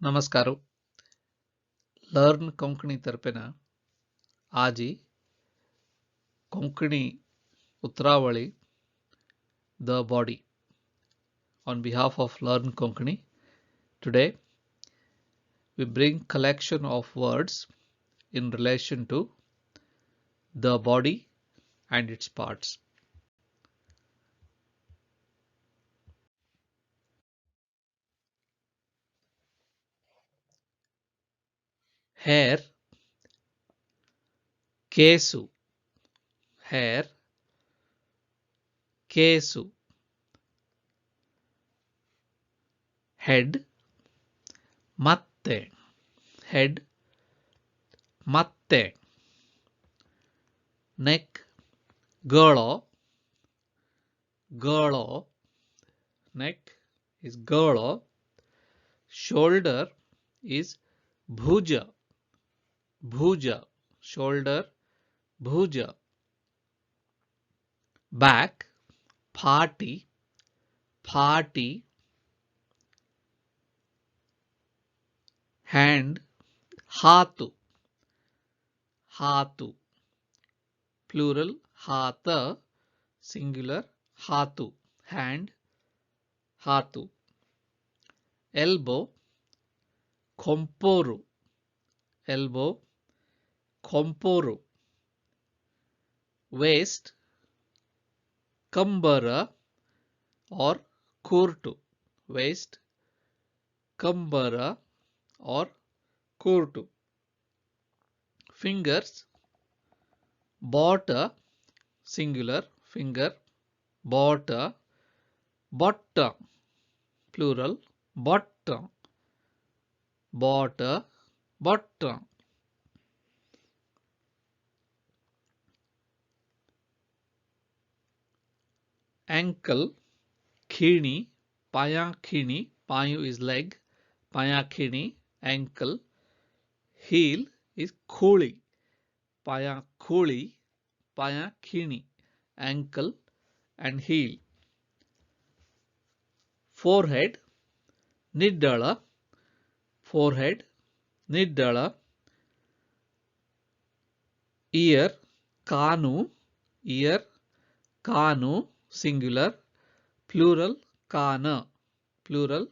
नमस्कार. लर्न कोंकणी तर्फेन आजी Konkani उतरावळी the body. On behalf of Learn Konkani, today we bring collection of words in relation to the body and its parts. Hair, kesu, hair, kesu. Head, ಮತ್ತೆ, head, ಮತ್ತೆ. Neck, galo, galo. Neck is galo. Shoulder is bhuja, bhuja. Shoulder, bhuja. Back, party, party. Hand, hatu, hatu. Plural, hata. Singular, hatu. Hand, hatu. Elbow, komporu, elbow, komporu. Waist, kambara or kurtu. Waist, kambara or kurtu. Fingers, bota, singular, finger, bota, bottom, plural, bottom, bota, bottom. Ankle, khini, paya khini, payu is leg, paya khini, ankle. Heel is khuli, paya khuli, paya khini, ankle and heel. Forehead, niddala, forehead, niddala. Ear, kanu, ear, kanu, singular, plural, kana, plural,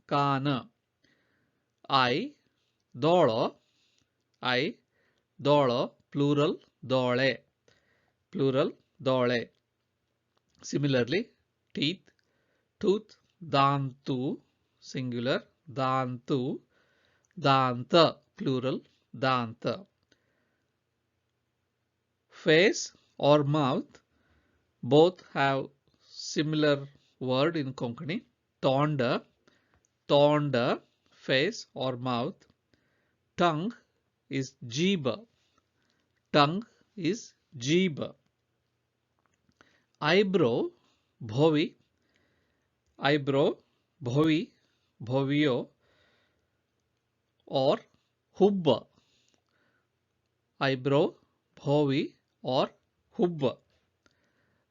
kana. Eye, dolo, eye, dolo, plural, dole, plural, dole. Similarly, teeth, tooth, dantu, singular, dantu, danta, plural, danta. Face or mouth, both have similar word in Konkani. Tonda, tonda, face or mouth. Tongue is jiba, tongue is jiba. Eyebrow, bhovi, eyebrow, bhovi, bhovio or hubba. Eyebrow, bhovi or hubba.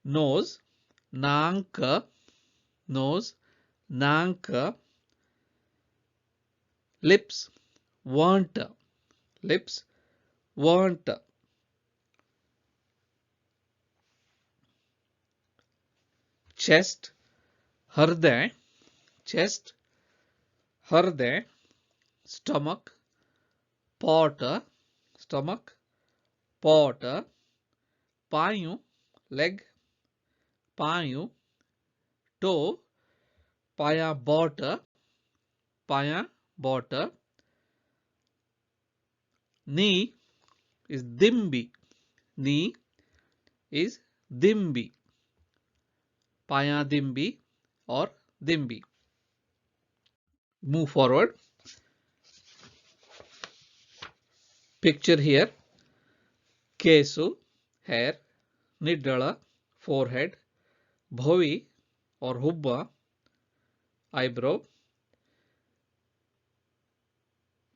Nose, nanka, nose, nanka. Lips, vanta, lips, vanta. Chest, harday, chest, harday. Stomach, pota, stomach, pota. Payu, leg, payu. Toe, paya bota, paya bota. Knee is dimbi, knee is dimbi, paya dimbi or dimbi. Move forward. Picture here. Kesu, hair. Niddala, forehead. Bhovi or hubba, eyebrow.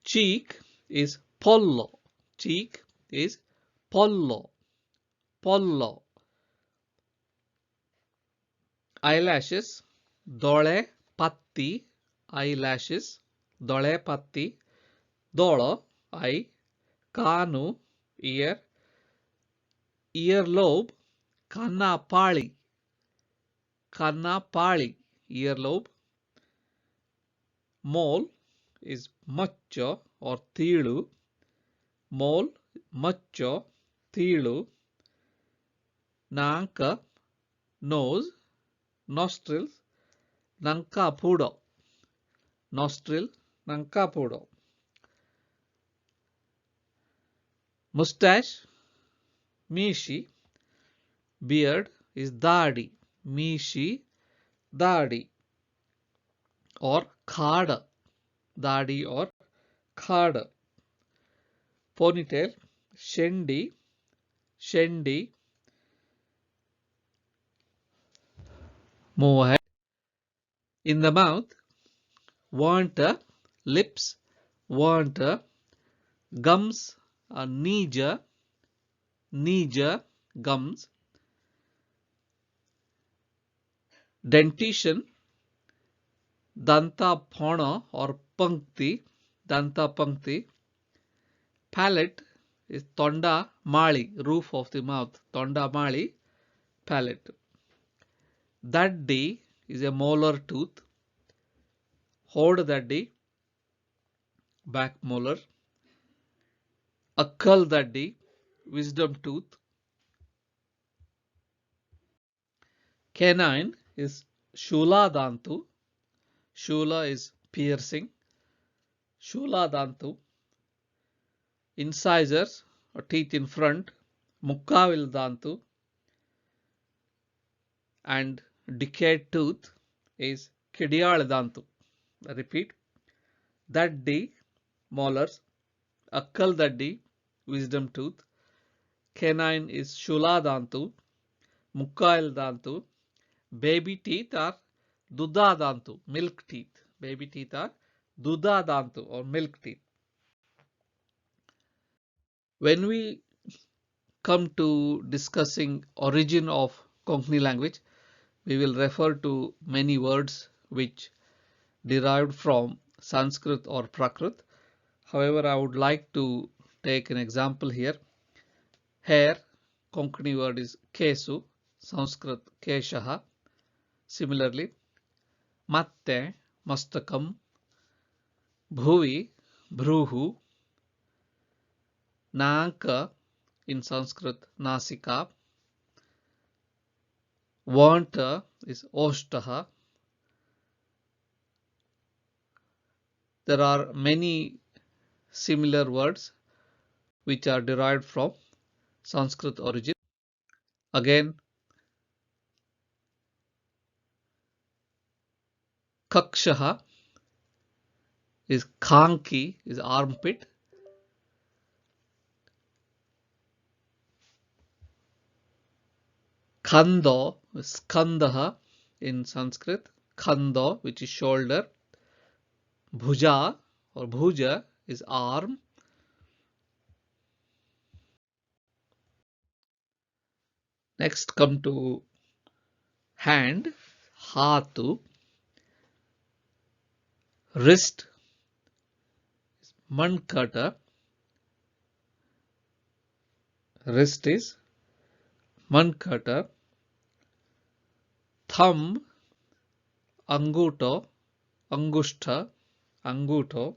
Cheek is pollo, cheek is pollo, pollo. Eyelashes, dole patti, eyelashes, dole patti, dolo, eye, kanu, ear, earlobe, kannapali, kannapali, earlobe. Mole is macho or tilu, mole, macho, tilu. Nanka, nose, nostrils, nankapudo, nostril, nankapudo. Mustache, mishi, beard is dadi, mishi, dadi, or khada, dadi or khada. Ponytail, shendi, shendi. Move ahead. In the mouth, vanta, lips, vanta, gums, nija, nija, gums. Dentition, danta phana or pankti, danta pankti. Palate is tonda mali, roof of the mouth, tonda mali, palate. Daddi is a molar tooth. Hod daddi, back molar. Akkal daddi, wisdom tooth. Canine is shula dantu. Shula is piercing. Shula dantu. Incisors or teeth in front. Mukkavil dantu. And decayed tooth is kidiyal dantu. Repeat. Daddi, molars. Akkal daddi, wisdom tooth. Canine is shula dantu. Mukkavil dantu. Baby teeth are duda dantu, milk teeth. Baby teeth are duda dantu or milk teeth. When we come to discussing origin of Konkani language, we will refer to many words which derived from Sanskrit or Prakrit. However, I would like to take an example here. Hair, Konkani word is kesu, Sanskrit keshaha. Similarly, matte, mastakam, bhuvi, bhruhu, nanka in Sanskrit nasika, vanta is oshtaha. There are many similar words which are derived from Sanskrit origin. Again, kakshaha is khanki, is armpit. Khando is skandaha in Sanskrit. Khando, which is shoulder. Bhuja or bhuja is arm. Next come to hand, hatu. Wrist is mankata. Wrist is mankata. Thumb, anguto, angushta, anguto.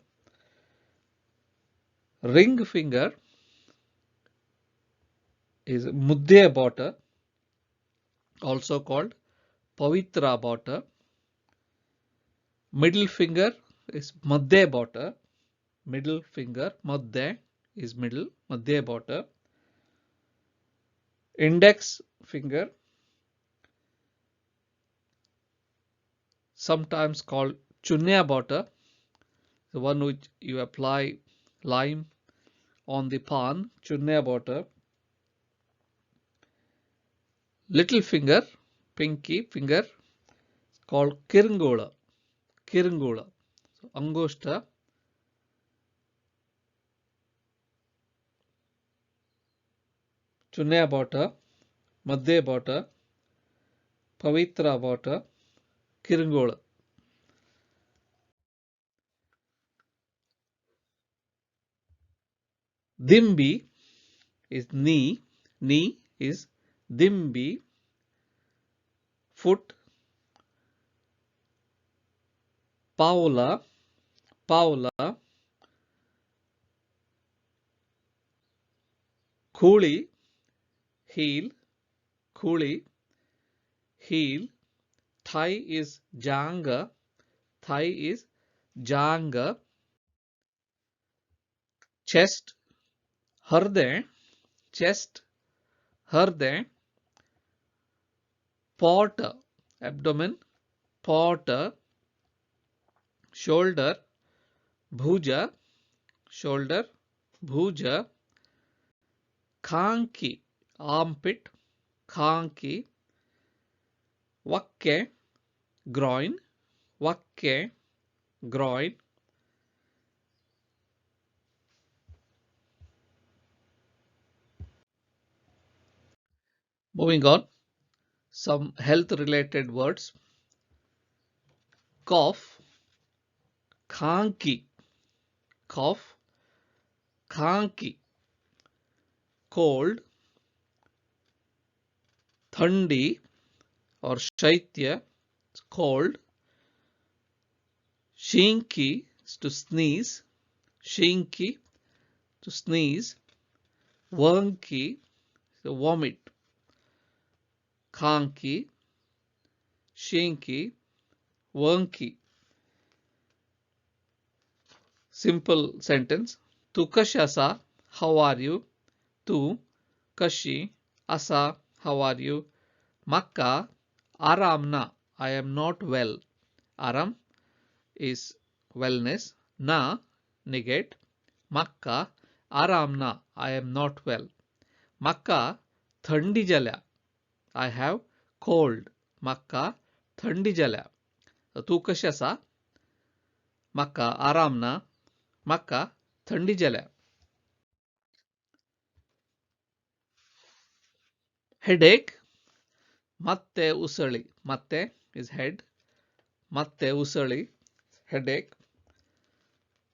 Ring finger is mudde bota, also called pavitra bota. Middle finger is madde bota. Middle finger, madde is middle, madde bota. Index finger, sometimes called chunya bota, the one which you apply lime on the palm, chunya bota. Little finger, pinky finger, called kiringula, kiringula. So, angushta, chunya bota, madde bota, pavitra bota, kiringula. Dimbi is knee. Knee is dimbi. Foot. Paula. Paula. Kuli. Heel. Kuli. Heel. Thigh is janga. Thigh is janga. Chest. Harde. Chest. Harde. Pot. Abdomen. Pot. Shoulder. Bhuja. Shoulder. Bhuja. Kanki. Armpit. Kanki. Vakke. Groin. Vakke. Groin. Moving on, some health related words. Cough. Khanki. Cough. Khanki. Cold. Thandi or shaitya. Cold. Shinki is to sneeze. Shinki to sneeze. Vanki to vomit. Khanki. Shinki. Vanki. Simple sentence. Tu kashi asa? How are you? Tu kashi asa? How are you? Makka aramna. I am not well. Aram is wellness. Na negate. Makka aramna. I am not well. Makka thandi jalya. I have cold. Makka thandi jalya. Tu kashi asa? Makka aramna. Makka thandi jalya. Headache. ಮತ್ತೆ usali. ಮತ್ತೆ is head. ಮತ್ತೆ usali. Headache.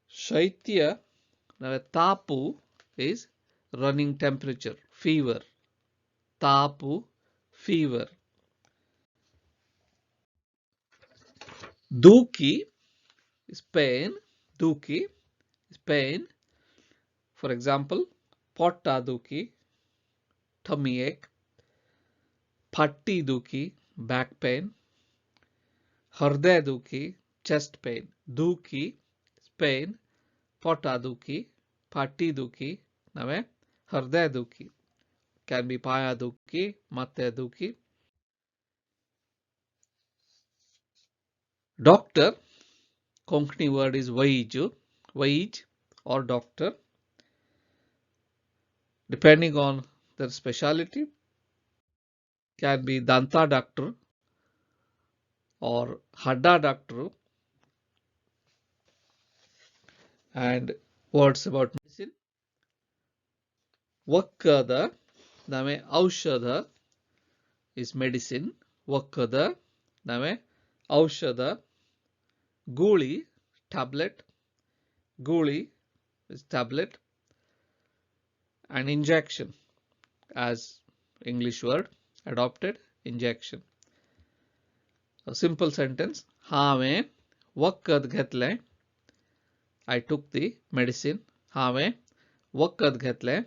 Shaitya. Tapu is running temperature. Fever. Tapu. Fever. Duki is pain. Duki is pain. For example, potta duki, tummy ache. Patti duki, back pain. Harday duki, chest pain. Duki is pain. Potta duki, patti duki, nave harday duki. Can be paya duki, matte duki. Doctor, Konkani word is vaiju, vaij or doctor. Depending on their specialty, can be danta doctor or hadda doctor. And words about medicine. Vakkada, name aushadha is medicine. Vakkada, name aushadha. Guli, tablet. Guli is tablet. And injection as English word adopted. Injection. A simple sentence. Have vakkad ghetle. I took the medicine. Have vakkad ghetle.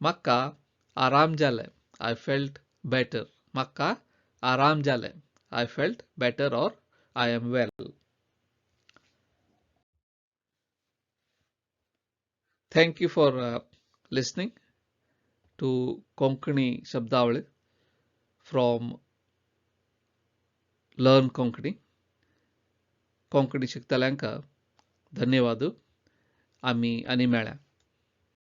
Makka aram jale. I felt better. Makka aram jale. I felt better or I am well. Thank you for listening to Konkani Shabdavali from Learn Konkani. Konkani शिकतल्यांका धन्यवाद. आम्ही आणि मेळ्या.